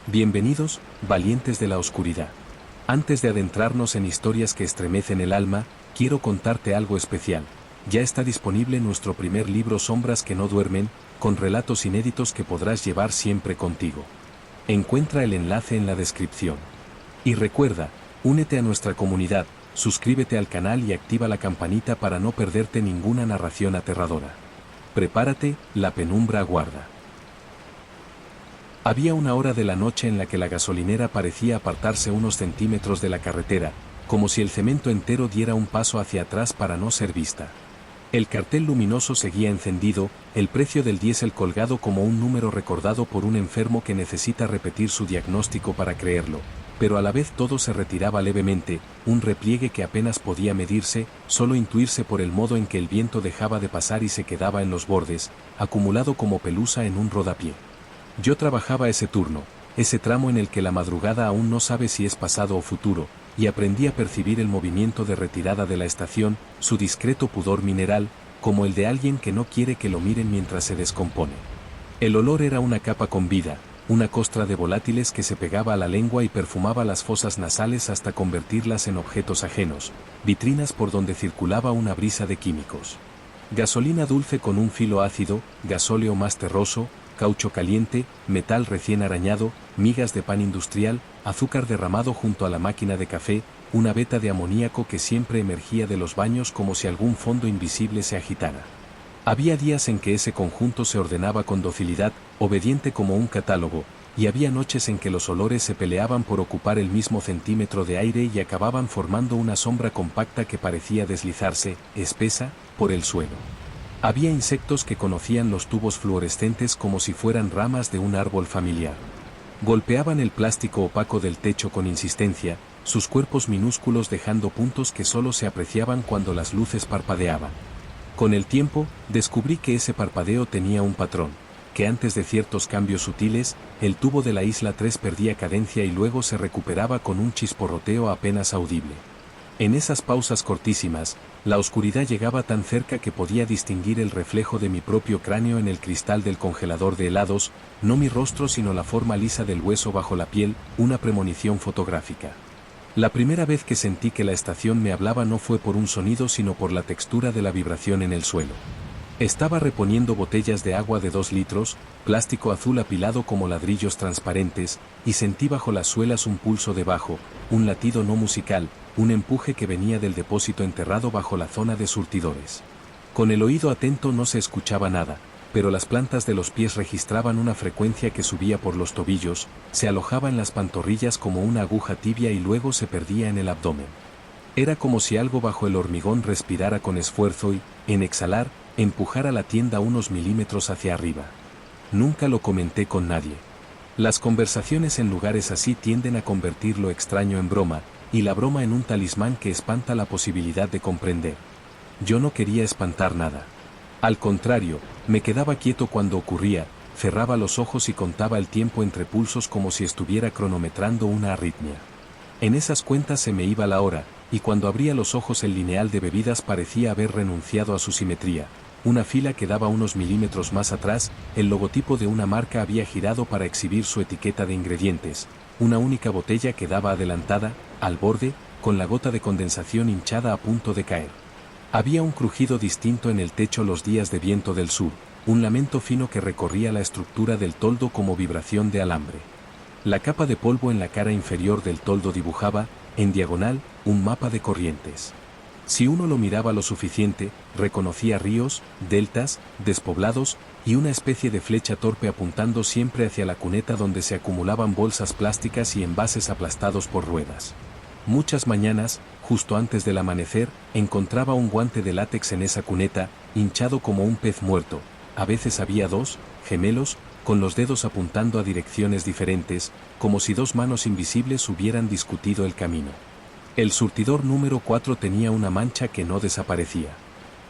Bienvenidos, valientes de la oscuridad. Antes de adentrarnos en historias que estremecen el alma, quiero contarte algo especial. Ya está disponible nuestro primer libro Sombras que no duermen, con relatos inéditos que podrás llevar siempre contigo. Encuentra el enlace en la descripción. Y recuerda, únete a nuestra comunidad, suscríbete al canal y activa la campanita para no perderte ninguna narración aterradora. Prepárate, la penumbra aguarda. Había una hora de la noche en la que la gasolinera parecía apartarse unos centímetros de la carretera, como si el cemento entero diera un paso hacia atrás para no ser vista. El cartel luminoso seguía encendido, el precio del diésel colgado como un número recordado por un enfermo que necesita repetir su diagnóstico para creerlo, pero a la vez todo se retiraba levemente, un repliegue que apenas podía medirse, solo intuirse por el modo en que el viento dejaba de pasar y se quedaba en los bordes, acumulado como pelusa en un rodapié. Yo trabajaba ese turno, ese tramo en el que la madrugada aún no sabe si es pasado o futuro, y aprendí a percibir el movimiento de retirada de la estación, su discreto pudor mineral, como el de alguien que no quiere que lo miren mientras se descompone. El olor era una capa con vida, una costra de volátiles que se pegaba a la lengua y perfumaba las fosas nasales hasta convertirlas en objetos ajenos, vitrinas por donde circulaba una brisa de químicos. Gasolina dulce con un filo ácido, gasóleo más terroso, caucho caliente, metal recién arañado, migas de pan industrial, azúcar derramado junto a la máquina de café, una veta de amoníaco que siempre emergía de los baños como si algún fondo invisible se agitara. Había días en que ese conjunto se ordenaba con docilidad, obediente como un catálogo, y había noches en que los olores se peleaban por ocupar el mismo centímetro de aire y acababan formando una sombra compacta que parecía deslizarse, espesa, por el suelo. Había insectos que conocían los tubos fluorescentes como si fueran ramas de un árbol familiar. Golpeaban el plástico opaco del techo con insistencia, sus cuerpos minúsculos dejando puntos que solo se apreciaban cuando las luces parpadeaban. Con el tiempo, descubrí que ese parpadeo tenía un patrón, que antes de ciertos cambios sutiles, el tubo de la isla 3 perdía cadencia y luego se recuperaba con un chisporroteo apenas audible. En esas pausas cortísimas, la oscuridad llegaba tan cerca que podía distinguir el reflejo de mi propio cráneo en el cristal del congelador de helados, no mi rostro sino la forma lisa del hueso bajo la piel, una premonición fotográfica. La primera vez que sentí que la estación me hablaba no fue por un sonido sino por la textura de la vibración en el suelo. Estaba reponiendo botellas de agua de 2 litros, plástico azul apilado como ladrillos transparentes, y sentí bajo las suelas un pulso debajo, un latido no musical, un empuje que venía del depósito enterrado bajo la zona de surtidores. Con el oído atento no se escuchaba nada, pero las plantas de los pies registraban una frecuencia que subía por los tobillos, se alojaba en las pantorrillas como una aguja tibia y luego se perdía en el abdomen. Era como si algo bajo el hormigón respirara con esfuerzo y, en exhalar, empujara la tienda unos milímetros hacia arriba. Nunca lo comenté con nadie. Las conversaciones en lugares así tienden a convertir lo extraño en broma, y la broma en un talismán que espanta la posibilidad de comprender. Yo no quería espantar nada. Al contrario, me quedaba quieto cuando ocurría, cerraba los ojos y contaba el tiempo entre pulsos como si estuviera cronometrando una arritmia. En esas cuentas se me iba la hora, y cuando abría los ojos el lineal de bebidas parecía haber renunciado a su simetría. Una fila quedaba unos milímetros más atrás, el logotipo de una marca había girado para exhibir su etiqueta de ingredientes, una única botella quedaba adelantada, al borde, con la gota de condensación hinchada a punto de caer. Había un crujido distinto en el techo los días de viento del sur, un lamento fino que recorría la estructura del toldo como vibración de alambre. La capa de polvo en la cara inferior del toldo dibujaba, en diagonal, un mapa de corrientes. Si uno lo miraba lo suficiente, reconocía ríos, deltas, despoblados, y una especie de flecha torpe apuntando siempre hacia la cuneta donde se acumulaban bolsas plásticas y envases aplastados por ruedas. Muchas mañanas, justo antes del amanecer, encontraba un guante de látex en esa cuneta, hinchado como un pez muerto. A veces había 2, gemelos, con los dedos apuntando a direcciones diferentes, como si 2 manos invisibles hubieran discutido el camino. El surtidor número 4 tenía una mancha que no desaparecía.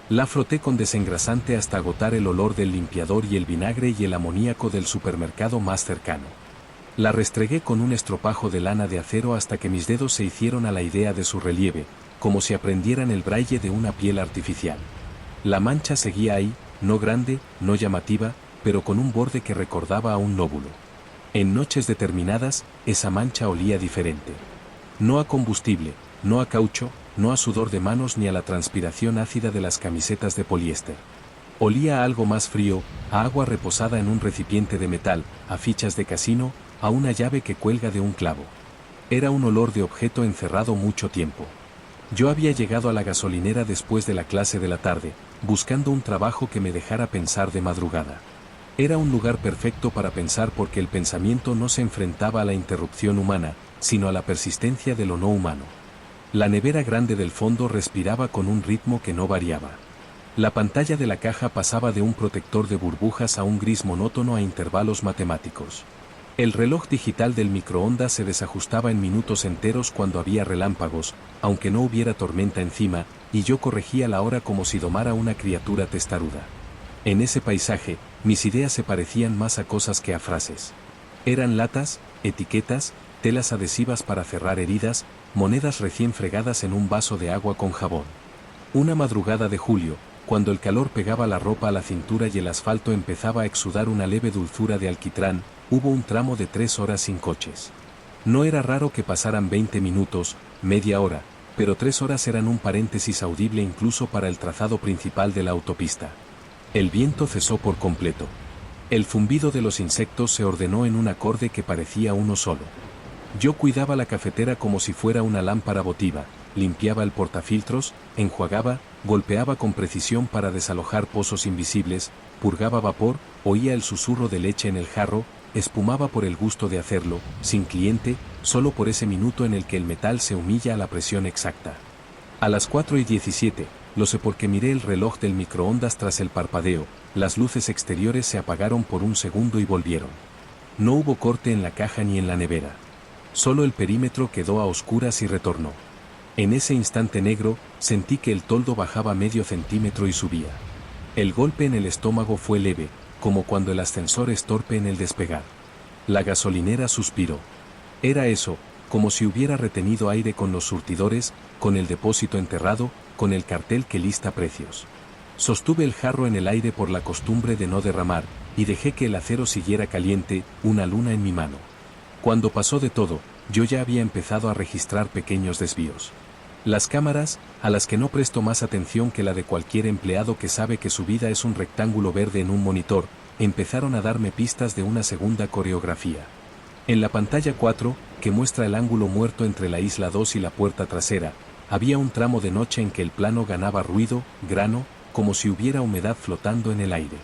La froté con desengrasante hasta agotar el olor del limpiador y el vinagre y el amoníaco del supermercado más cercano. La restregué con un estropajo de lana de acero hasta que mis dedos se hicieron a la idea de su relieve, como si aprendieran el braille de una piel artificial. La mancha seguía ahí, no grande, no llamativa, pero con un borde que recordaba a un lóbulo. En noches determinadas, esa mancha olía diferente. No a combustible, no a caucho, no a sudor de manos ni a la transpiración ácida de las camisetas de poliéster. Olía a algo más frío, a agua reposada en un recipiente de metal, a fichas de casino, a una llave que cuelga de un clavo. Era un olor de objeto encerrado mucho tiempo. Yo había llegado a la gasolinera después de la clase de la tarde, buscando un trabajo que me dejara pensar de madrugada. Era un lugar perfecto para pensar porque el pensamiento no se enfrentaba a la interrupción humana, sino a la persistencia de lo no humano. La nevera grande del fondo respiraba con un ritmo que no variaba. La pantalla de la caja pasaba de un protector de burbujas a un gris monótono a intervalos matemáticos. El reloj digital del microondas se desajustaba en minutos enteros cuando había relámpagos, aunque no hubiera tormenta encima, y yo corregía la hora como si domara una criatura testaruda. En ese paisaje, mis ideas se parecían más a cosas que a frases. Eran latas, etiquetas, telas adhesivas para cerrar heridas, monedas recién fregadas en un vaso de agua con jabón. Una madrugada de julio, cuando el calor pegaba la ropa a la cintura y el asfalto empezaba a exudar una leve dulzura de alquitrán, hubo un tramo de 3 horas sin coches. No era raro que pasaran 20 minutos, media hora, pero 3 horas eran un paréntesis audible incluso para el trazado principal de la autopista. El viento cesó por completo. El zumbido de los insectos se ordenó en un acorde que parecía uno solo. Yo cuidaba la cafetera como si fuera una lámpara votiva, limpiaba el portafiltros, enjuagaba, golpeaba con precisión para desalojar pozos invisibles, purgaba vapor, oía el susurro de leche en el jarro, espumaba por el gusto de hacerlo, sin cliente, solo por ese minuto en el que el metal se humilla a la presión exacta. A las 4:17, lo sé porque miré el reloj del microondas tras el parpadeo, las luces exteriores se apagaron por un segundo y volvieron. No hubo corte en la caja ni en la nevera. Solo el perímetro quedó a oscuras y retornó. En ese instante negro, sentí que el toldo bajaba medio centímetro y subía. El golpe en el estómago fue leve, como cuando el ascensor es torpe en el despegar. La gasolinera suspiró. Era eso, como si hubiera retenido aire con los surtidores, con el depósito enterrado, con el cartel que lista precios. Sostuve el jarro en el aire por la costumbre de no derramar, y dejé que el acero siguiera caliente, una luna en mi mano. Cuando pasó de todo, yo ya había empezado a registrar pequeños desvíos. Las cámaras, a las que no presto más atención que la de cualquier empleado que sabe que su vida es un rectángulo verde en un monitor, empezaron a darme pistas de una segunda coreografía. En la pantalla 4, que muestra el ángulo muerto entre la isla 2 y la puerta trasera, había un tramo de noche en que el plano ganaba ruido, grano, como si hubiera humedad flotando en el aire.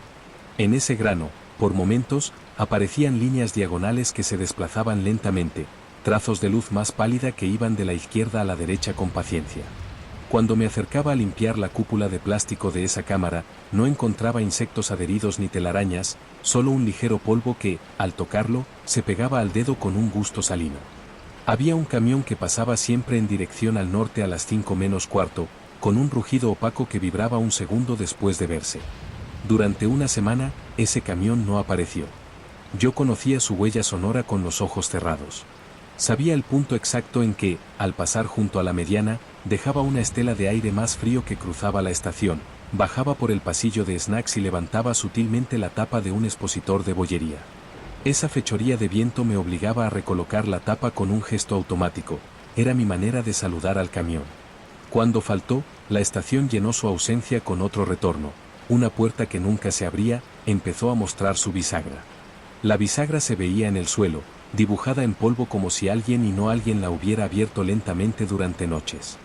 En ese grano, por momentos, aparecían líneas diagonales que se desplazaban lentamente, trazos de luz más pálida que iban de la izquierda a la derecha con paciencia. Cuando me acercaba a limpiar la cúpula de plástico de esa cámara, no encontraba insectos adheridos ni telarañas, solo un ligero polvo que, al tocarlo, se pegaba al dedo con un gusto salino. Había un camión que pasaba siempre en dirección al norte a las 5:45, con un rugido opaco que vibraba un segundo después de verse. Durante una semana, ese camión no apareció. Yo conocía su huella sonora con los ojos cerrados. Sabía el punto exacto en que, al pasar junto a la mediana, dejaba una estela de aire más frío que cruzaba la estación, bajaba por el pasillo de snacks y levantaba sutilmente la tapa de un expositor de bollería. Esa fechoría de viento me obligaba a recolocar la tapa con un gesto automático, era mi manera de saludar al camión. Cuando faltó, la estación llenó su ausencia con otro retorno. Una puerta que nunca se abría, empezó a mostrar su bisagra. La bisagra se veía en el suelo, dibujada en polvo como si alguien y no alguien la hubiera abierto lentamente durante noches.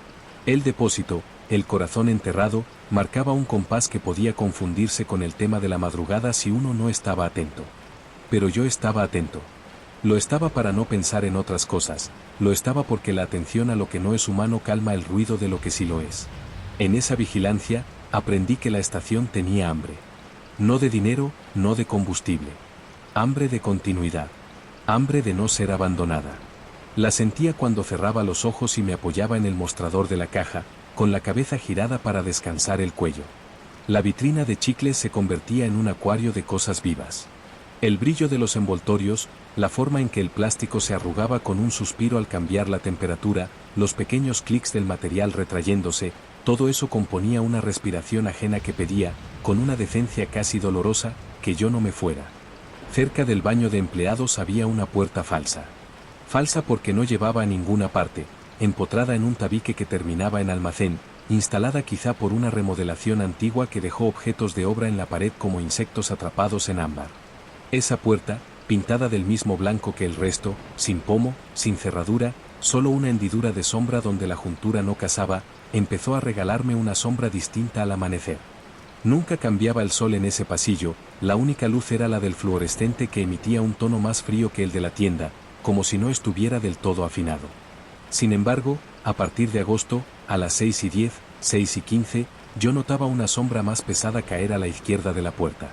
El depósito, el corazón enterrado, marcaba un compás que podía confundirse con el tema de la madrugada si uno no estaba atento. Pero yo estaba atento. Lo estaba para no pensar en otras cosas, lo estaba porque la atención a lo que no es humano calma el ruido de lo que sí lo es. En esa vigilancia, aprendí que la estación tenía hambre. No de dinero, no de combustible. Hambre de continuidad. Hambre de no ser abandonada. La sentía cuando cerraba los ojos y me apoyaba en el mostrador de la caja, con la cabeza girada para descansar el cuello. La vitrina de chicles se convertía en un acuario de cosas vivas. El brillo de los envoltorios, la forma en que el plástico se arrugaba con un suspiro al cambiar la temperatura, los pequeños clics del material retrayéndose, todo eso componía una respiración ajena que pedía, con una decencia casi dolorosa, que yo no me fuera. Cerca del baño de empleados había una puerta falsa. Falsa porque no llevaba a ninguna parte, empotrada en un tabique que terminaba en almacén, instalada quizá por una remodelación antigua que dejó objetos de obra en la pared como insectos atrapados en ámbar. Esa puerta, pintada del mismo blanco que el resto, sin pomo, sin cerradura, solo una hendidura de sombra donde la juntura no casaba, empezó a regalarme una sombra distinta al amanecer. Nunca cambiaba el sol en ese pasillo, la única luz era la del fluorescente que emitía un tono más frío que el de la tienda, como si no estuviera del todo afinado. Sin embargo, a partir de agosto, a las 6:10, 6:15, yo notaba una sombra más pesada caer a la izquierda de la puerta.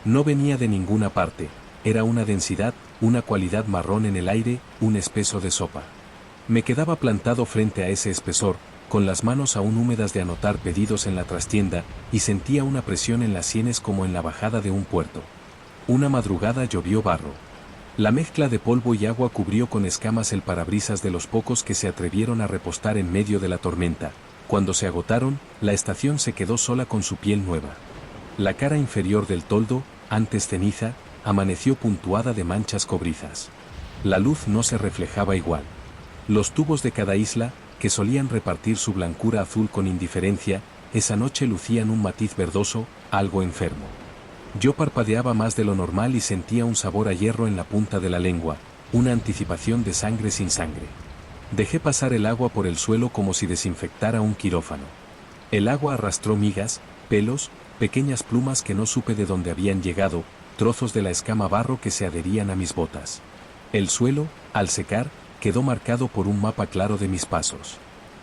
No venía de ninguna parte, era una densidad, una cualidad marrón en el aire, un espeso de sopa. Me quedaba plantado frente a ese espesor, con las manos aún húmedas de anotar pedidos en la trastienda, y sentía una presión en las sienes como en la bajada de un puerto. Una madrugada llovió barro. La mezcla de polvo y agua cubrió con escamas el parabrisas de los pocos que se atrevieron a repostar en medio de la tormenta. Cuando se agotaron, la estación se quedó sola con su piel nueva. La cara inferior del toldo, antes ceniza, amaneció puntuada de manchas cobrizas. La luz no se reflejaba igual. Los tubos de cada isla, que solían repartir su blancura azul con indiferencia, esa noche lucían un matiz verdoso, algo enfermo. Yo parpadeaba más de lo normal y sentía un sabor a hierro en la punta de la lengua, una anticipación de sangre sin sangre. Dejé pasar el agua por el suelo como si desinfectara un quirófano. El agua arrastró migas, pelos, pequeñas plumas que no supe de dónde habían llegado, trozos de la escama barro que se adherían a mis botas. El suelo, al secar, quedó marcado por un mapa claro de mis pasos.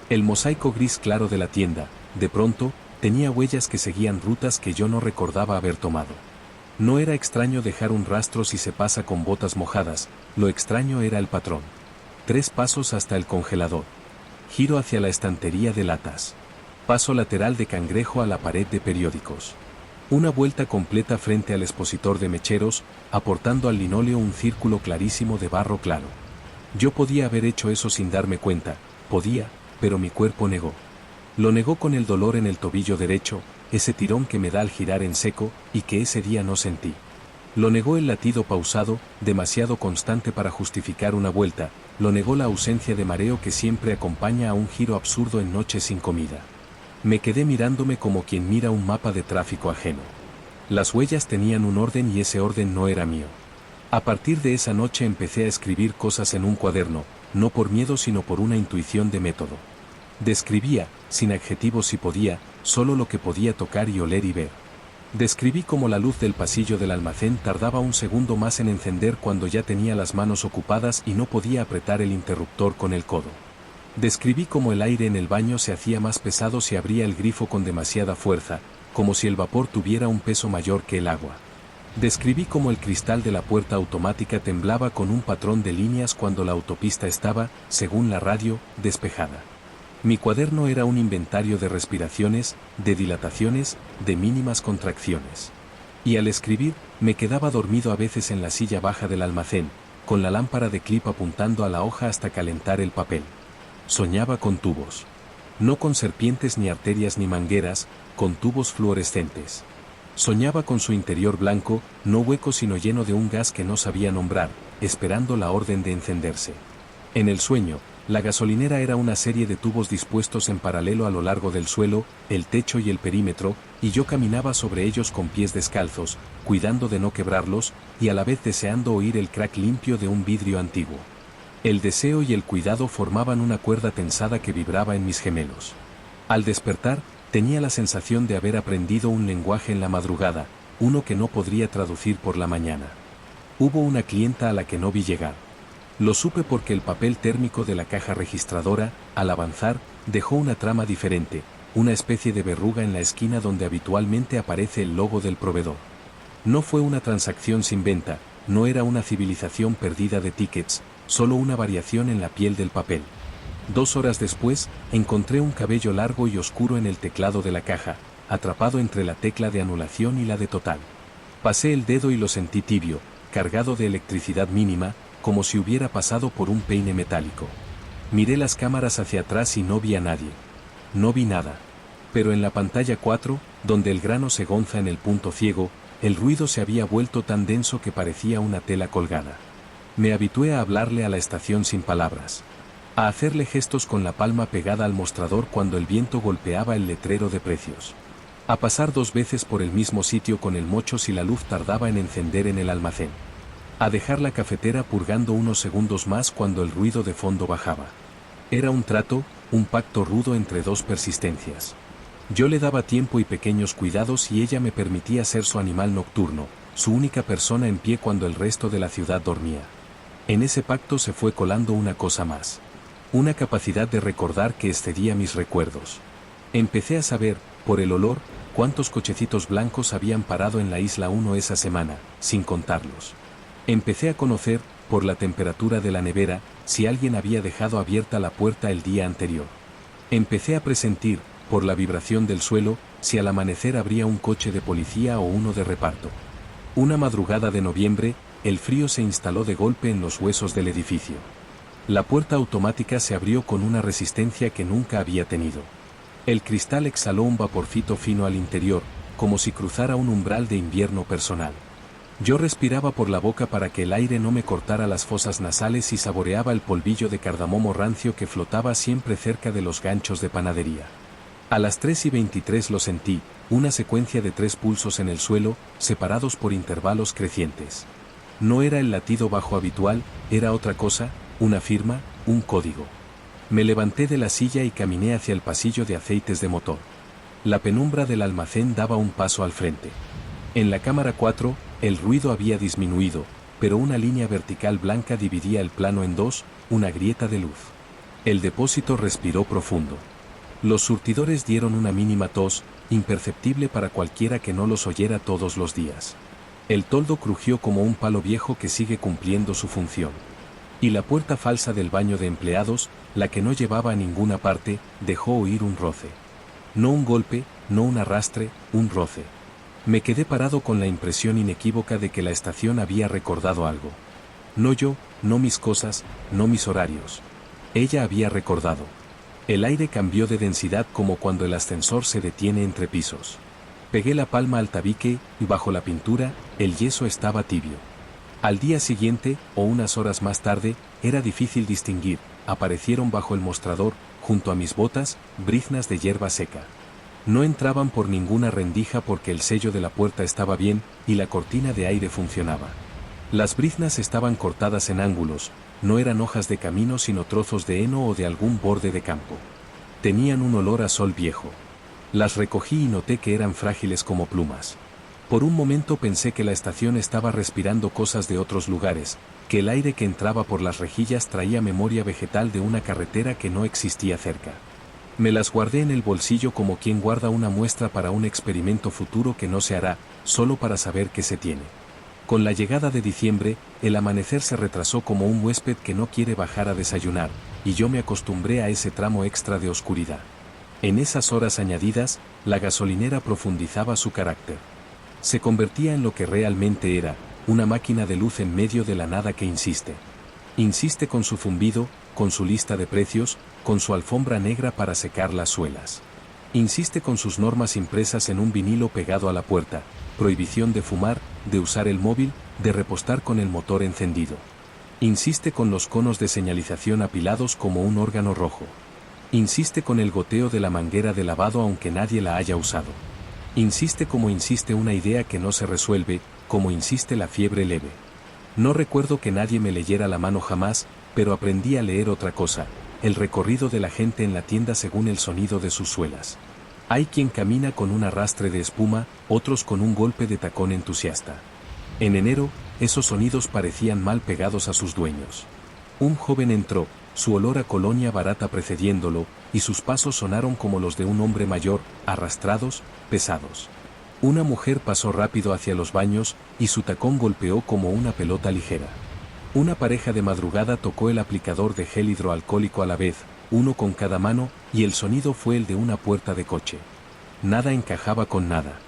El mosaico gris claro de la tienda, de pronto, tenía huellas que seguían rutas que yo no recordaba haber tomado. No era extraño dejar un rastro si se pasa con botas mojadas, lo extraño era el patrón. 3 pasos hasta el congelador. Giro hacia la estantería de latas. Paso lateral de cangrejo a la pared de periódicos. Una vuelta completa frente al expositor de mecheros, aportando al linóleo un círculo clarísimo de barro claro. Yo podía haber hecho eso sin darme cuenta, podía, pero mi cuerpo negó. Lo negó con el dolor en el tobillo derecho, ese tirón que me da al girar en seco, y que ese día no sentí. Lo negó el latido pausado, demasiado constante para justificar una vuelta, lo negó la ausencia de mareo que siempre acompaña a un giro absurdo en noches sin comida. Me quedé mirándome como quien mira un mapa de tráfico ajeno. Las huellas tenían un orden y ese orden no era mío. A partir de esa noche empecé a escribir cosas en un cuaderno, no por miedo sino por una intuición de método. Describía, sin adjetivos si podía, solo lo que podía tocar y oler y ver. Describí cómo la luz del pasillo del almacén tardaba un segundo más en encender cuando ya tenía las manos ocupadas y no podía apretar el interruptor con el codo. Describí cómo el aire en el baño se hacía más pesado si abría el grifo con demasiada fuerza, como si el vapor tuviera un peso mayor que el agua. Describí cómo el cristal de la puerta automática temblaba con un patrón de líneas cuando la autopista estaba, según la radio, despejada. Mi cuaderno era un inventario de respiraciones, de dilataciones, de mínimas contracciones. Y al escribir, me quedaba dormido a veces en la silla baja del almacén, con la lámpara de clip apuntando a la hoja hasta calentar el papel. Soñaba con tubos. No con serpientes ni arterias ni mangueras, con tubos fluorescentes. Soñaba con su interior blanco, no hueco sino lleno de un gas que no sabía nombrar, esperando la orden de encenderse. En el sueño, la gasolinera era una serie de tubos dispuestos en paralelo a lo largo del suelo, el techo y el perímetro, y yo caminaba sobre ellos con pies descalzos, cuidando de no quebrarlos, y a la vez deseando oír el crack limpio de un vidrio antiguo. El deseo y el cuidado formaban una cuerda tensada que vibraba en mis gemelos. Al despertar, tenía la sensación de haber aprendido un lenguaje en la madrugada, uno que no podría traducir por la mañana. Hubo una clienta a la que no vi llegar. Lo supe porque el papel térmico de la caja registradora, al avanzar, dejó una trama diferente, una especie de verruga en la esquina donde habitualmente aparece el logo del proveedor. No fue una transacción sin venta, no era una civilización perdida de tickets, solo una variación en la piel del papel. 2 horas después, encontré un cabello largo y oscuro en el teclado de la caja, atrapado entre la tecla de anulación y la de total. Pasé el dedo y lo sentí tibio, cargado de electricidad mínima, como si hubiera pasado por un peine metálico. Miré las cámaras hacia atrás y no vi a nadie. No vi nada. Pero en la pantalla 4, donde el grano se gonza en el punto ciego, El ruido se había vuelto tan denso que parecía una tela colgada. Me habitué a hablarle a la estación sin palabras, a hacerle gestos con la palma pegada al mostrador cuando el viento golpeaba el letrero de precios, a pasar 2 veces por el mismo sitio con el mocho si la luz tardaba en encender en el almacén, a dejar la cafetera purgando unos segundos más cuando el ruido de fondo bajaba. Era un trato, un pacto rudo entre 2 persistencias. Yo le daba tiempo y pequeños cuidados y ella me permitía ser su animal nocturno, su única persona en pie cuando el resto de la ciudad dormía. En ese pacto se fue colando una cosa más. Una capacidad de recordar que excedía mis recuerdos. Empecé a saber, por el olor, cuántos cochecitos blancos habían parado en la Isla 1 esa semana, sin contarlos. Empecé a conocer, por la temperatura de la nevera, si alguien había dejado abierta la puerta el día anterior. Empecé a presentir, por la vibración del suelo, si al amanecer habría un coche de policía o uno de reparto. Una madrugada de noviembre, el frío se instaló de golpe en los huesos del edificio. La puerta automática se abrió con una resistencia que nunca había tenido. El cristal exhaló un vaporcito fino al interior, como si cruzara un umbral de invierno personal. Yo respiraba por la boca para que el aire no me cortara las fosas nasales y saboreaba el polvillo de cardamomo rancio que flotaba siempre cerca de los ganchos de panadería. A las 3:23 lo sentí, una secuencia de 3 pulsos en el suelo, separados por intervalos crecientes. No era el latido bajo habitual, era otra cosa, una firma, un código. Me levanté de la silla y caminé hacia el pasillo de aceites de motor. La penumbra del almacén daba un paso al frente. En la cámara 4, el ruido había disminuido, pero una línea vertical blanca dividía el plano en 2, una grieta de luz. El depósito respiró profundo. Los surtidores dieron una mínima tos, imperceptible para cualquiera que no los oyera todos los días. El toldo crujió como un palo viejo que sigue cumpliendo su función. Y la puerta falsa del baño de empleados, la que no llevaba a ninguna parte, dejó oír un roce. No un golpe, no un arrastre, un roce. Me quedé parado con la impresión inequívoca de que la estación había recordado algo. No yo, no mis cosas, no mis horarios. Ella había recordado. El aire cambió de densidad como cuando el ascensor se detiene entre pisos. Pegué la palma al tabique, y bajo la pintura, el yeso estaba tibio. Al día siguiente, o unas horas más tarde, era difícil distinguir, aparecieron bajo el mostrador, junto a mis botas, briznas de hierba seca. No entraban por ninguna rendija porque el sello de la puerta estaba bien, y la cortina de aire funcionaba. Las briznas estaban cortadas en ángulos, no eran hojas de camino sino trozos de heno o de algún borde de campo. Tenían un olor a sol viejo. Las recogí y noté que eran frágiles como plumas. Por un momento pensé que la estación estaba respirando cosas de otros lugares, que el aire que entraba por las rejillas traía memoria vegetal de una carretera que no existía cerca. Me las guardé en el bolsillo como quien guarda una muestra para un experimento futuro que no se hará, solo para saber qué se tiene. Con la llegada de diciembre, el amanecer se retrasó como un huésped que no quiere bajar a desayunar, y yo me acostumbré a ese tramo extra de oscuridad. En esas horas añadidas, la gasolinera profundizaba su carácter. Se convertía en lo que realmente era, una máquina de luz en medio de la nada que insiste. Insiste con su zumbido, con su lista de precios, con su alfombra negra para secar las suelas. Insiste con sus normas impresas en un vinilo pegado a la puerta, prohibición de fumar, de usar el móvil, de repostar con el motor encendido. Insiste con los conos de señalización apilados como un órgano rojo. Insiste con el goteo de la manguera de lavado aunque nadie la haya usado. Insiste como insiste una idea que no se resuelve, como insiste la fiebre leve. No recuerdo que nadie me leyera la mano jamás, pero aprendí a leer otra cosa, el recorrido de la gente en la tienda según el sonido de sus suelas. Hay quien camina con un arrastre de espuma, otros con un golpe de tacón entusiasta. En enero, esos sonidos parecían mal pegados a sus dueños. Un joven entró, su olor a colonia barata precediéndolo, y sus pasos sonaron como los de un hombre mayor, arrastrados, pesados. Una mujer pasó rápido hacia los baños, y su tacón golpeó como una pelota ligera. Una pareja de madrugada tocó el aplicador de gel hidroalcohólico a la vez, uno con cada mano, y el sonido fue el de una puerta de coche. Nada encajaba con nada.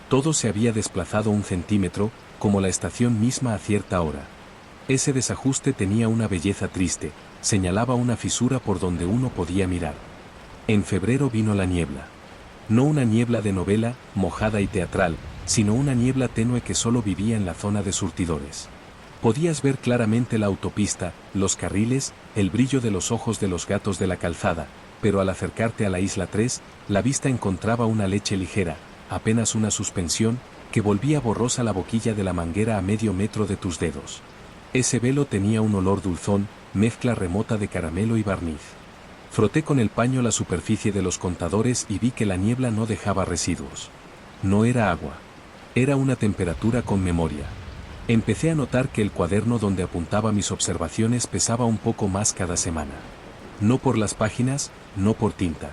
Todo se había desplazado 1 centímetro, como la estación misma a cierta hora. Ese desajuste tenía una belleza triste, señalaba una fisura por donde uno podía mirar. En febrero vino la niebla. No una niebla de novela, mojada y teatral, sino una niebla tenue que solo vivía en la zona de surtidores. Podías ver claramente la autopista, los carriles, el brillo de los ojos de los gatos de la calzada, pero al acercarte a la isla 3, la vista encontraba una leche ligera, apenas una suspensión, que volvía borrosa la boquilla de la manguera a medio metro de tus dedos. Ese velo tenía un olor dulzón, mezcla remota de caramelo y barniz. Froté con el paño la superficie de los contadores y vi que la niebla no dejaba residuos. No era agua. Era una temperatura con memoria. Empecé a notar que el cuaderno donde apuntaba mis observaciones pesaba un poco más cada semana. No por las páginas, no por tinta.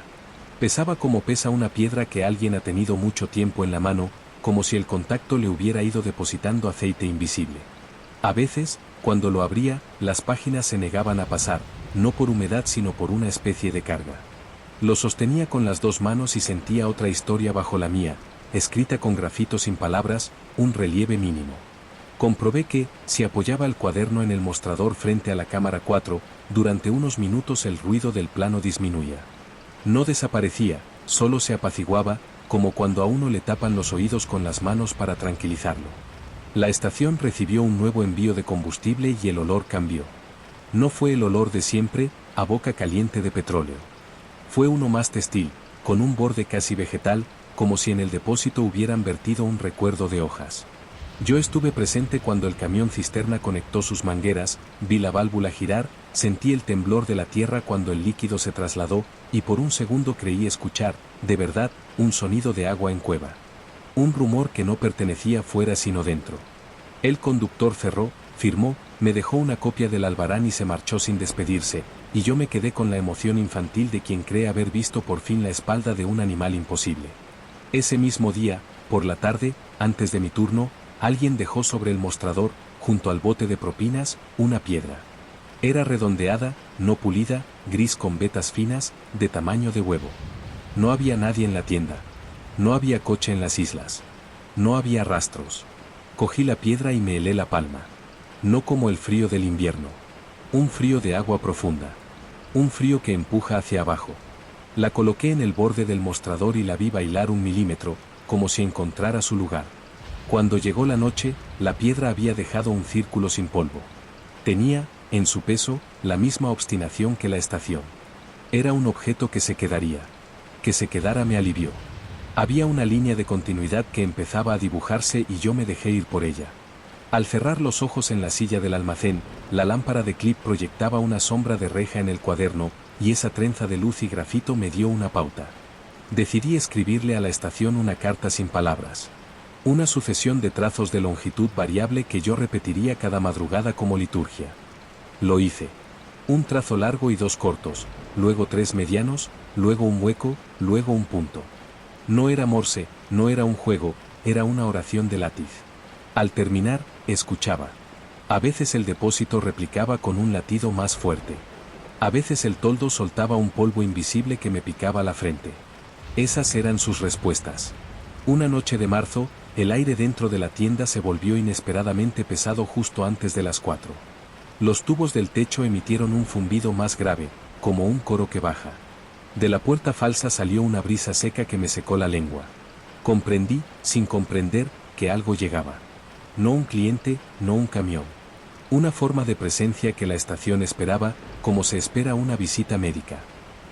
Pesaba como pesa una piedra que alguien ha tenido mucho tiempo en la mano, como si el contacto le hubiera ido depositando aceite invisible. A veces, cuando lo abría, las páginas se negaban a pasar, no por humedad sino por una especie de carga. Lo sostenía con las dos manos y sentía otra historia bajo la mía, escrita con grafito sin palabras, un relieve mínimo. Comprobé que, si apoyaba el cuaderno en el mostrador frente a la cámara 4, durante unos minutos el ruido del plano disminuía. No desaparecía, solo se apaciguaba, como cuando a uno le tapan los oídos con las manos para tranquilizarlo. La estación recibió un nuevo envío de combustible y el olor cambió. No fue el olor de siempre, a boca caliente de petróleo. Fue uno más textil, con un borde casi vegetal, como si en el depósito hubieran vertido un recuerdo de hojas. Yo estuve presente cuando el camión cisterna conectó sus mangueras, vi la válvula girar, sentí el temblor de la tierra cuando el líquido se trasladó, y por un segundo creí escuchar, de verdad, un sonido de agua en cueva. Un rumor que no pertenecía fuera sino dentro. El conductor cerró, firmó, me dejó una copia del albarán y se marchó sin despedirse, y yo me quedé con la emoción infantil de quien cree haber visto por fin la espalda de un animal imposible. Ese mismo día, por la tarde, antes de mi turno, alguien dejó sobre el mostrador, junto al bote de propinas, una piedra. Era redondeada, no pulida, gris con vetas finas, de tamaño de huevo. No había nadie en la tienda. No había coche en las islas. No había rastros. Cogí la piedra y me helé la palma. No como el frío del invierno. Un frío de agua profunda. Un frío que empuja hacia abajo. La coloqué en el borde del mostrador y la vi bailar 1 milímetro, como si encontrara su lugar. Cuando llegó la noche, la piedra había dejado un círculo sin polvo. Tenía, en su peso, la misma obstinación que la estación. Era un objeto que se quedaría. Que se quedara me alivió. Había una línea de continuidad que empezaba a dibujarse y yo me dejé ir por ella. Al cerrar los ojos en la silla del almacén, la lámpara de clip proyectaba una sombra de reja en el cuaderno, y esa trenza de luz y grafito me dio una pauta. Decidí escribirle a la estación una carta sin palabras. Una sucesión de trazos de longitud variable que yo repetiría cada madrugada como liturgia. Lo hice. Un trazo largo y 2 cortos, luego 3 medianos, luego un hueco, luego un punto. No era morse, no era un juego, era una oración de látiz. Al terminar, escuchaba. A veces el depósito replicaba con un latido más fuerte. A veces el toldo soltaba un polvo invisible que me picaba la frente. Esas eran sus respuestas. Una noche de marzo, el aire dentro de la tienda se volvió inesperadamente pesado justo antes de las 4. Los tubos del techo emitieron un zumbido más grave, como un coro que baja. De la puerta falsa salió una brisa seca que me secó la lengua. Comprendí, sin comprender, que algo llegaba. No un cliente, no un camión. Una forma de presencia que la estación esperaba, como se espera una visita médica.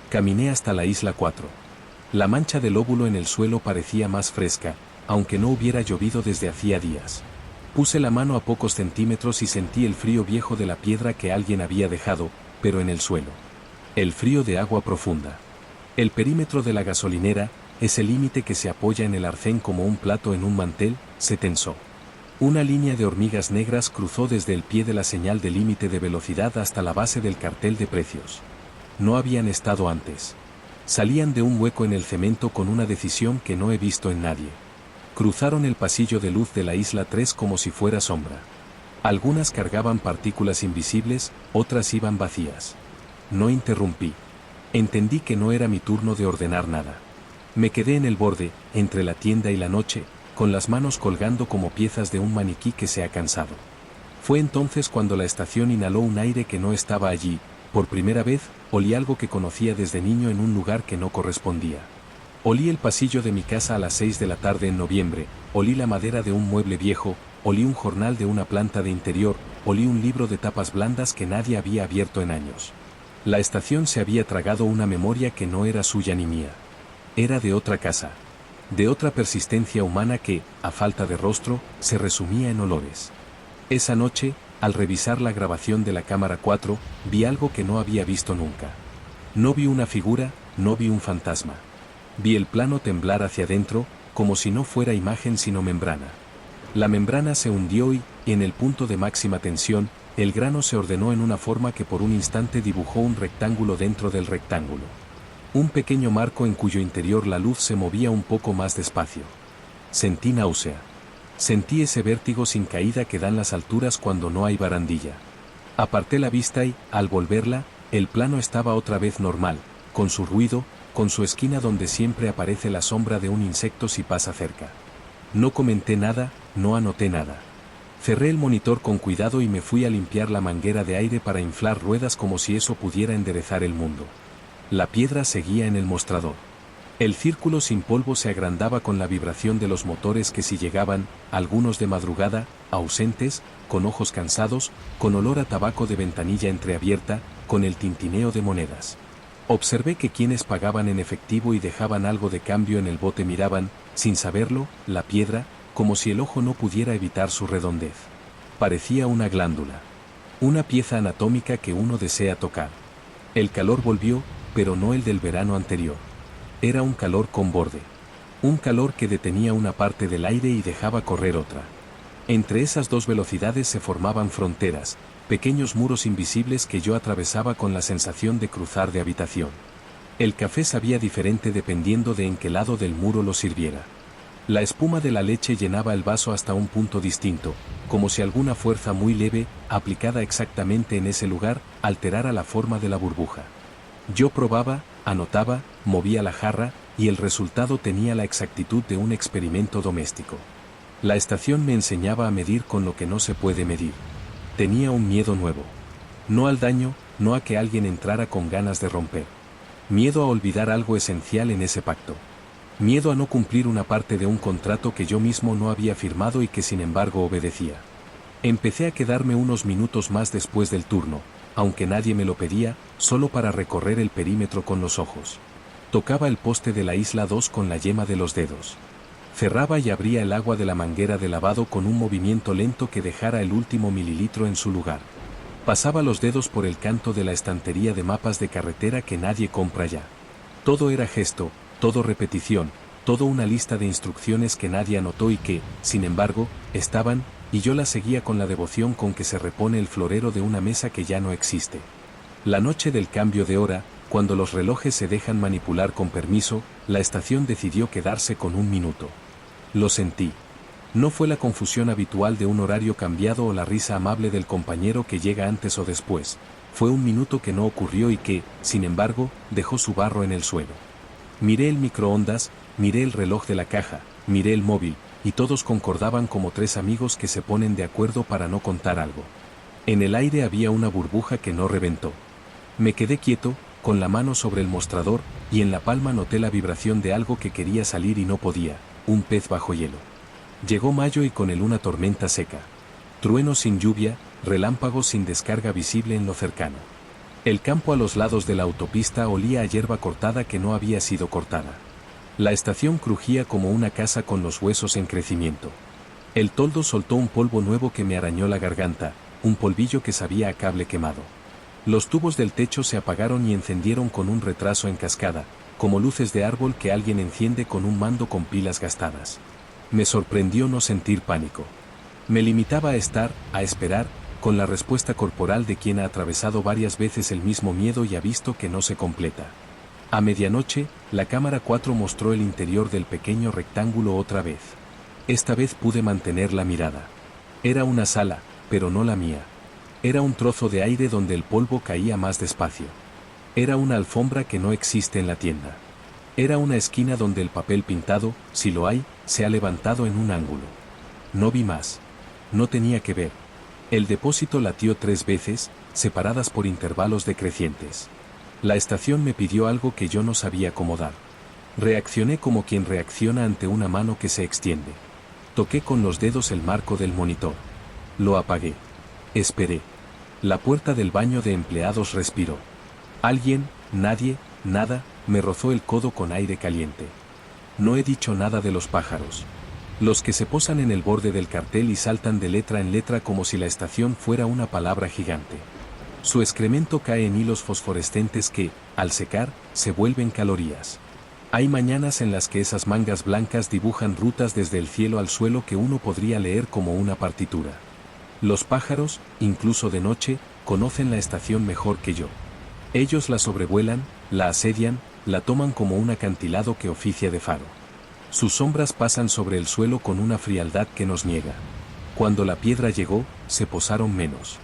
Caminé hasta la isla 4. La mancha del óvulo en el suelo parecía más fresca, aunque no hubiera llovido desde hacía días. Puse la mano a pocos centímetros y sentí el frío viejo de la piedra que alguien había dejado, pero en el suelo. El frío de agua profunda. El perímetro de la gasolinera, ese límite que se apoya en el arcén como un plato en un mantel, se tensó. Una línea de hormigas negras cruzó desde el pie de la señal de límite de velocidad hasta la base del cartel de precios. No habían estado antes. Salían de un hueco en el cemento con una decisión que no he visto en nadie. Cruzaron el pasillo de luz de la isla 3 como si fuera sombra. Algunas cargaban partículas invisibles, otras iban vacías. No interrumpí. Entendí que no era mi turno de ordenar nada. Me quedé en el borde, entre la tienda y la noche, con las manos colgando como piezas de un maniquí que se ha cansado. Fue entonces cuando la estación inhaló un aire que no estaba allí. Por primera vez, olí algo que conocía desde niño en un lugar que no correspondía. Olí el pasillo de mi casa a las 6 de la tarde en noviembre, olí la madera de un mueble viejo, olí un jornal de una planta de interior, olí un libro de tapas blandas que nadie había abierto en años. La estación se había tragado una memoria que no era suya ni mía. Era de otra casa. De otra persistencia humana que, a falta de rostro, se resumía en olores. Esa noche, al revisar la grabación de la cámara 4, vi algo que no había visto nunca. No vi una figura, no vi un fantasma. Vi el plano temblar hacia adentro, como si no fuera imagen sino membrana. La membrana se hundió y, en el punto de máxima tensión, el grano se ordenó en una forma que por un instante dibujó un rectángulo dentro del rectángulo. Un pequeño marco en cuyo interior la luz se movía un poco más despacio. Sentí náusea. Sentí ese vértigo sin caída que dan las alturas cuando no hay barandilla. Aparté la vista y, al volverla, el plano estaba otra vez normal, con su ruido, con su esquina donde siempre aparece la sombra de un insecto si pasa cerca. No comenté nada, no anoté nada. Cerré el monitor con cuidado y me fui a limpiar la manguera de aire para inflar ruedas como si eso pudiera enderezar el mundo. La piedra seguía en el mostrador. El círculo sin polvo se agrandaba con la vibración de los motores que si llegaban, algunos de madrugada, ausentes, con ojos cansados, con olor a tabaco de ventanilla entreabierta, con el tintineo de monedas. Observé que quienes pagaban en efectivo y dejaban algo de cambio en el bote miraban, sin saberlo, la piedra, como si el ojo no pudiera evitar su redondez. Parecía una glándula. Una pieza anatómica que uno desea tocar. El calor volvió, pero no el del verano anterior. Era un calor con borde. Un calor que detenía una parte del aire y dejaba correr otra. Entre esas dos velocidades se formaban fronteras, pequeños muros invisibles que yo atravesaba con la sensación de cruzar de habitación. El café sabía diferente dependiendo de en qué lado del muro lo sirviera. La espuma de la leche llenaba el vaso hasta un punto distinto, como si alguna fuerza muy leve, aplicada exactamente en ese lugar, alterara la forma de la burbuja. Yo probaba, anotaba, movía la jarra, y el resultado tenía la exactitud de un experimento doméstico. La estación me enseñaba a medir con lo que no se puede medir. Tenía un miedo nuevo. No al daño, no a que alguien entrara con ganas de romper. Miedo a olvidar algo esencial en ese pacto. Miedo a no cumplir una parte de un contrato que yo mismo no había firmado y que sin embargo obedecía. Empecé a quedarme unos minutos más después del turno, aunque nadie me lo pedía, solo para recorrer el perímetro con los ojos. Tocaba el poste de la isla 2 con la yema de los dedos. Cerraba y abría el agua de la manguera de lavado con un movimiento lento que dejara el último mililitro en su lugar. Pasaba los dedos por el canto de la estantería de mapas de carretera que nadie compra ya. Todo era gesto, todo repetición, todo una lista de instrucciones que nadie anotó y que, sin embargo, estaban, y yo las seguía con la devoción con que se repone el florero de una mesa que ya no existe. La noche del cambio de hora, cuando los relojes se dejan manipular con permiso, la estación decidió quedarse con un minuto. Lo sentí. No fue la confusión habitual de un horario cambiado o la risa amable del compañero que llega antes o después. Fue un minuto que no ocurrió y que, sin embargo, dejó su barro en el suelo. Miré el microondas, miré el reloj de la caja, miré el móvil, y todos concordaban como tres amigos que se ponen de acuerdo para no contar algo. En el aire había una burbuja que no reventó. Me quedé quieto, con la mano sobre el mostrador, y en la palma noté la vibración de algo que quería salir y no podía, un pez bajo hielo. Llegó mayo y con él una tormenta seca. Truenos sin lluvia, relámpagos sin descarga visible en lo cercano. El campo a los lados de la autopista olía a hierba cortada que no había sido cortada. La estación crujía como una casa con los huesos en crecimiento. El toldo soltó un polvo nuevo que me arañó la garganta, un polvillo que sabía a cable quemado. Los tubos del techo se apagaron y encendieron con un retraso en cascada, como luces de árbol que alguien enciende con un mando con pilas gastadas. Me sorprendió no sentir pánico. Me limitaba a estar, a esperar, con la respuesta corporal de quien ha atravesado varias veces el mismo miedo y ha visto que no se completa. A medianoche, la cámara 4 mostró el interior del pequeño rectángulo otra vez. Esta vez pude mantener la mirada. Era una sala, pero no la mía. Era un trozo de aire donde el polvo caía más despacio. Era una alfombra que no existe en la tienda. Era una esquina donde el papel pintado, si lo hay, se ha levantado en un ángulo. No vi más. No tenía que ver. El depósito latió 3 veces, separadas por intervalos decrecientes. La estación me pidió algo que yo no sabía cómo dar. Reaccioné como quien reacciona ante una mano que se extiende. Toqué con los dedos el marco del monitor. Lo apagué. Esperé. La puerta del baño de empleados respiró. Alguien, nadie, nada, me rozó el codo con aire caliente. No he dicho nada de los pájaros. Los que se posan en el borde del cartel y saltan de letra en letra como si la estación fuera una palabra gigante. Su excremento cae en hilos fosforescentes que, al secar, se vuelven calorías. Hay mañanas en las que esas mangas blancas dibujan rutas desde el cielo al suelo que uno podría leer como una partitura. Los pájaros, incluso de noche, conocen la estación mejor que yo. Ellos la sobrevuelan, la asedian, la toman como un acantilado que oficia de faro. Sus sombras pasan sobre el suelo con una frialdad que nos niega. Cuando la piedra llegó, se posaron menos.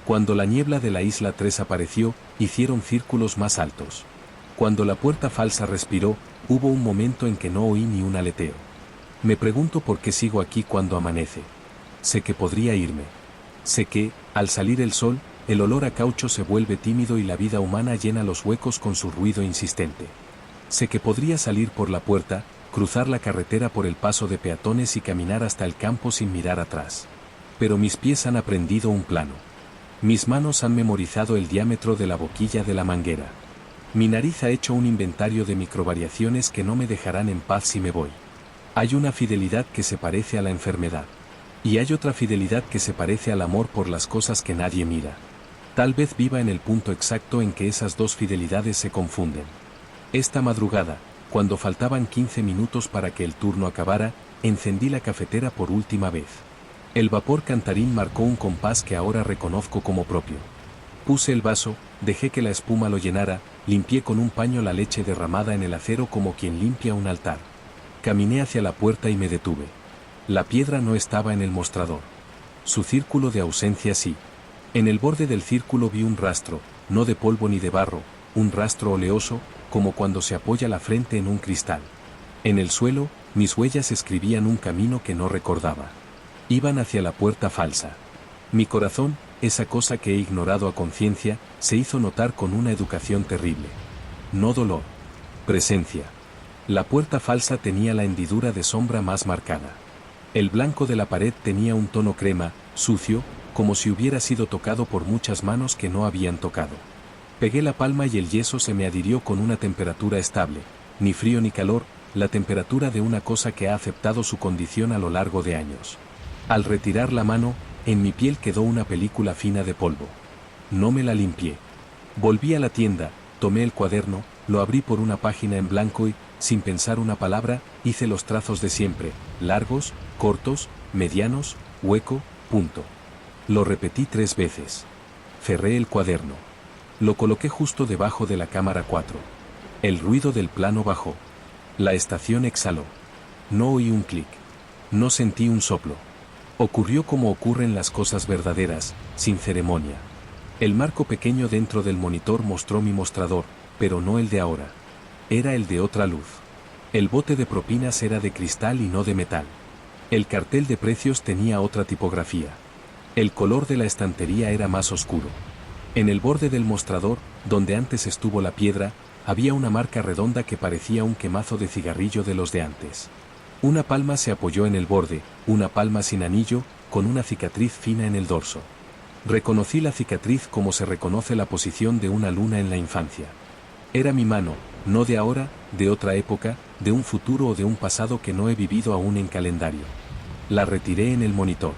Cuando la niebla de la isla 3 apareció, hicieron círculos más altos. Cuando la puerta falsa respiró, hubo un momento en que no oí ni un aleteo. Me pregunto por qué sigo aquí cuando amanece. Sé que podría irme. Sé que, al salir el sol, el olor a caucho se vuelve tímido y la vida humana llena los huecos con su ruido insistente. Sé que podría salir por la puerta, cruzar la carretera por el paso de peatones y caminar hasta el campo sin mirar atrás. Pero mis pies han aprendido un plano. Mis manos han memorizado el diámetro de la boquilla de la manguera. Mi nariz ha hecho un inventario de microvariaciones que no me dejarán en paz si me voy. Hay una fidelidad que se parece a la enfermedad. Y hay otra fidelidad que se parece al amor por las cosas que nadie mira. Tal vez viva en el punto exacto en que esas dos fidelidades se confunden. Esta madrugada, cuando faltaban 15 minutos para que el turno acabara, encendí la cafetera por última vez. El vapor cantarín marcó un compás que ahora reconozco como propio. Puse el vaso, dejé que la espuma lo llenara, limpié con un paño la leche derramada en el acero como quien limpia un altar. Caminé hacia la puerta y me detuve. La piedra no estaba en el mostrador. Su círculo de ausencia sí. En el borde del círculo vi un rastro, no de polvo ni de barro, un rastro oleoso, como cuando se apoya la frente en un cristal. En el suelo, mis huellas escribían un camino que no recordaba. Iban hacia la puerta falsa. Mi corazón, esa cosa que he ignorado a conciencia, se hizo notar con una educación terrible. No dolor. Presencia. La puerta falsa tenía la hendidura de sombra más marcada. El blanco de la pared tenía un tono crema, sucio, como si hubiera sido tocado por muchas manos que no habían tocado. Pegué la palma y el yeso se me adhirió con una temperatura estable, ni frío ni calor, la temperatura de una cosa que ha aceptado su condición a lo largo de años. Al retirar la mano, en mi piel quedó una película fina de polvo. No me la limpié. Volví a la tienda, tomé el cuaderno, lo abrí por una página en blanco y, sin pensar una palabra, hice los trazos de siempre, largos, cortos, medianos, hueco, punto. Lo repetí 3 veces. Cerré el cuaderno. Lo coloqué justo debajo de la cámara 4. El ruido del plano bajó. La estación exhaló. No oí un clic. No sentí un soplo. Ocurrió como ocurren las cosas verdaderas, sin ceremonia. El marco pequeño dentro del monitor mostró mi mostrador, pero no el de ahora. Era el de otra luz. El bote de propinas era de cristal y no de metal. El cartel de precios tenía otra tipografía. El color de la estantería era más oscuro. En el borde del mostrador, donde antes estuvo la piedra, había una marca redonda que parecía un quemazo de cigarrillo de los de antes. Una palma se apoyó en el borde, una palma sin anillo, con una cicatriz fina en el dorso. Reconocí la cicatriz como se reconoce la posición de una luna en la infancia. Era mi mano, no de ahora, de otra época, de un futuro o de un pasado que no he vivido aún en calendario. La retiré en el monitor.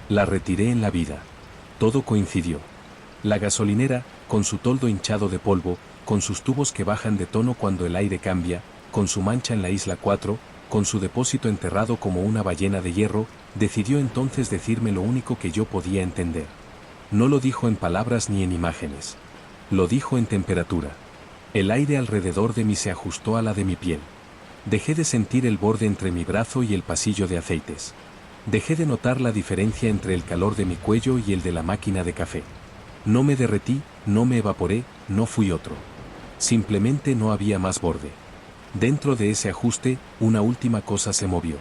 La retiré en la vida. Todo coincidió. La gasolinera, con su toldo hinchado de polvo, con sus tubos que bajan de tono cuando el aire cambia, con su mancha en la isla 4, con su depósito enterrado como una ballena de hierro, decidió entonces decirme lo único que yo podía entender. No lo dijo en palabras ni en imágenes. Lo dijo en temperatura. El aire alrededor de mí se ajustó a la de mi piel. Dejé de sentir el borde entre mi brazo y el pasillo de aceites. Dejé de notar la diferencia entre el calor de mi cuello y el de la máquina de café. No me derretí, no me evaporé, no fui otro. Simplemente no había más borde. Dentro de ese ajuste, una última cosa se movió.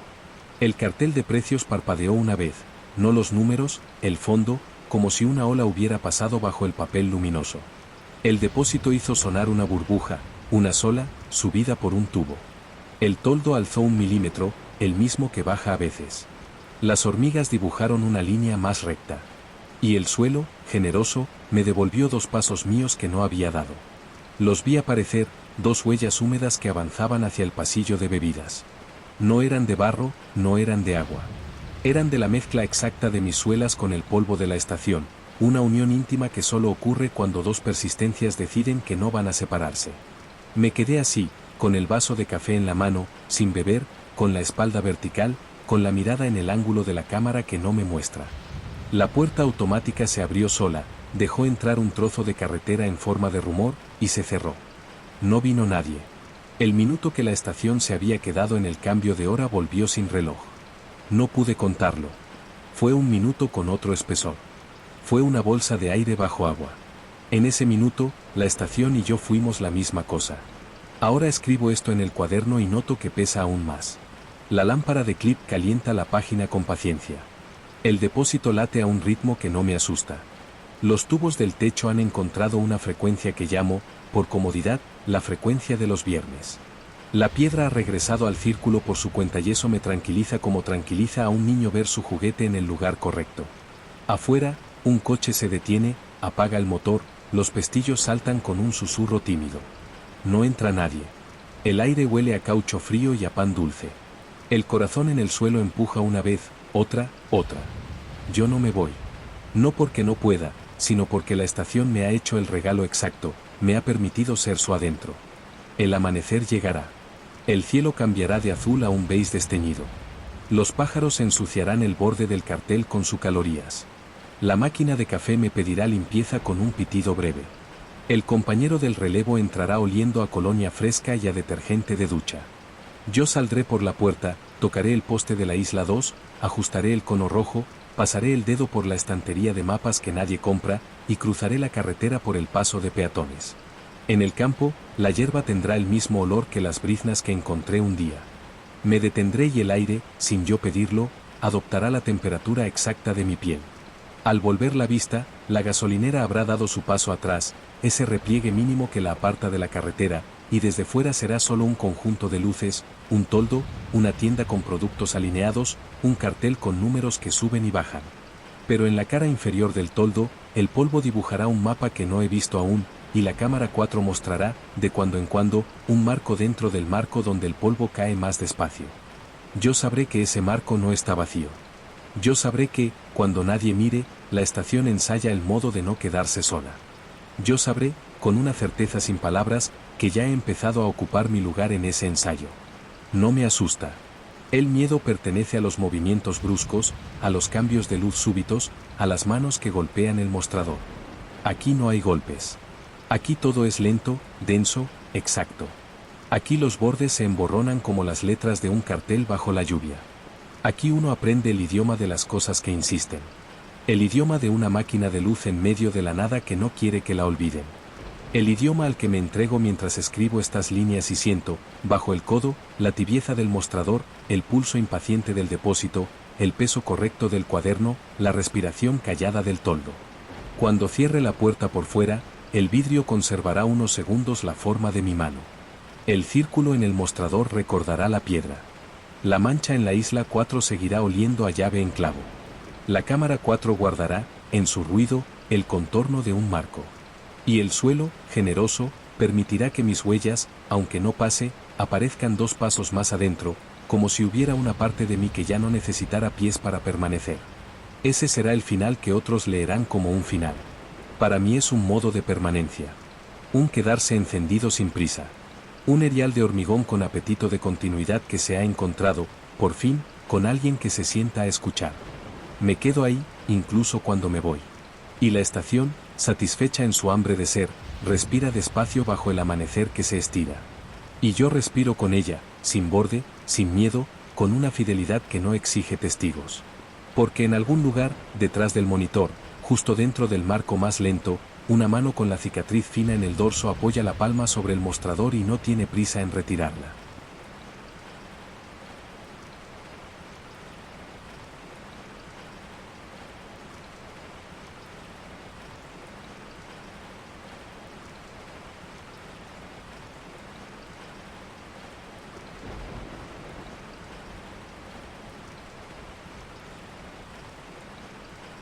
El cartel de precios parpadeó una vez, no los números, el fondo, como si una ola hubiera pasado bajo el papel luminoso. El depósito hizo sonar una burbuja, una sola, subida por un tubo. El toldo alzó 1 milímetro, el mismo que baja a veces. Las hormigas dibujaron una línea más recta. Y el suelo, generoso, me devolvió 2 pasos míos que no había dado. Los vi aparecer, 2 huellas húmedas que avanzaban hacia el pasillo de bebidas. No eran de barro, no eran de agua. Eran de la mezcla exacta de mis suelas con el polvo de la estación, una unión íntima que solo ocurre cuando 2 persistencias deciden que no van a separarse. Me quedé así, con el vaso de café en la mano, sin beber, con la espalda vertical, con la mirada en el ángulo de la cámara que no me muestra. La puerta automática se abrió sola, dejó entrar un trozo de carretera en forma de rumor, y se cerró. No vino nadie. El minuto que la estación se había quedado en el cambio de hora volvió sin reloj. No pude contarlo. Fue un minuto con otro espesor. Fue una bolsa de aire bajo agua. En ese minuto, la estación y yo fuimos la misma cosa. Ahora escribo esto en el cuaderno y noto que pesa aún más. La lámpara de clip calienta la página con paciencia. El depósito late a un ritmo que no me asusta. Los tubos del techo han encontrado una frecuencia que llamo, por comodidad, la frecuencia de los viernes. La piedra ha regresado al círculo por su cuenta y eso me tranquiliza como tranquiliza a un niño ver su juguete en el lugar correcto. Afuera, un coche se detiene, apaga el motor, los pestillos saltan con un susurro tímido. No entra nadie. El aire huele a caucho frío y a pan dulce. El corazón en el suelo empuja una vez, otra. Yo no me voy. No porque no pueda, sino porque la estación me ha hecho el regalo exacto, me ha permitido ser su adentro. El amanecer llegará. El cielo cambiará de azul a un beige desteñido. Los pájaros ensuciarán el borde del cartel con sus calorías. La máquina de café me pedirá limpieza con un pitido breve. El compañero del relevo entrará oliendo a colonia fresca y a detergente de ducha. Yo saldré por la puerta, tocaré el poste de la isla 2, ajustaré el cono rojo, pasaré el dedo por la estantería de mapas que nadie compra, y cruzaré la carretera por el paso de peatones. En el campo, la hierba tendrá el mismo olor que las briznas que encontré un día. Me detendré y el aire, sin yo pedirlo, adoptará la temperatura exacta de mi piel. Al volver la vista, la gasolinera habrá dado su paso atrás, ese repliegue mínimo que la aparta de la carretera, y desde fuera será solo un conjunto de luces, un toldo, una tienda con productos alineados, un cartel con números que suben y bajan. Pero en la cara inferior del toldo, el polvo dibujará un mapa que no he visto aún, y la cámara 4 mostrará, de cuando en cuando, un marco dentro del marco donde el polvo cae más despacio. Yo sabré que ese marco no está vacío. Yo sabré que, cuando nadie mire, la estación ensaya el modo de no quedarse sola. Yo sabré, con una certeza sin palabras, que ya he empezado a ocupar mi lugar en ese ensayo. No me asusta. El miedo pertenece a los movimientos bruscos, a los cambios de luz súbitos, a las manos que golpean el mostrador. Aquí no hay golpes. Aquí todo es lento, denso, exacto. Aquí los bordes se emborronan como las letras de un cartel bajo la lluvia. Aquí uno aprende el idioma de las cosas que insisten. El idioma de una máquina de luz en medio de la nada que no quiere que la olviden. El idioma al que me entrego mientras escribo estas líneas y siento, bajo el codo, la tibieza del mostrador, el pulso impaciente del depósito, el peso correcto del cuaderno, la respiración callada del toldo. Cuando cierre la puerta por fuera, el vidrio conservará unos segundos la forma de mi mano. El círculo en el mostrador recordará la piedra. La mancha en la isla 4 seguirá oliendo a llave en clavo. La cámara 4 guardará, en su ruido, el contorno de un marco. Y el suelo, generoso, permitirá que mis huellas, aunque no pase, aparezcan 2 pasos más adentro, como si hubiera una parte de mí que ya no necesitara pies para permanecer. Ese será el final que otros leerán como un final. Para mí es un modo de permanencia. Un quedarse encendido sin prisa. Un erial de hormigón con apetito de continuidad que se ha encontrado, por fin, con alguien que se sienta a escuchar. Me quedo ahí, incluso cuando me voy. Y la estación, satisfecha en su hambre de ser, respira despacio bajo el amanecer que se estira. Y yo respiro con ella, sin borde, sin miedo, con una fidelidad que no exige testigos. Porque en algún lugar, detrás del monitor, justo dentro del marco más lento, una mano con la cicatriz fina en el dorso apoya la palma sobre el mostrador y no tiene prisa en retirarla.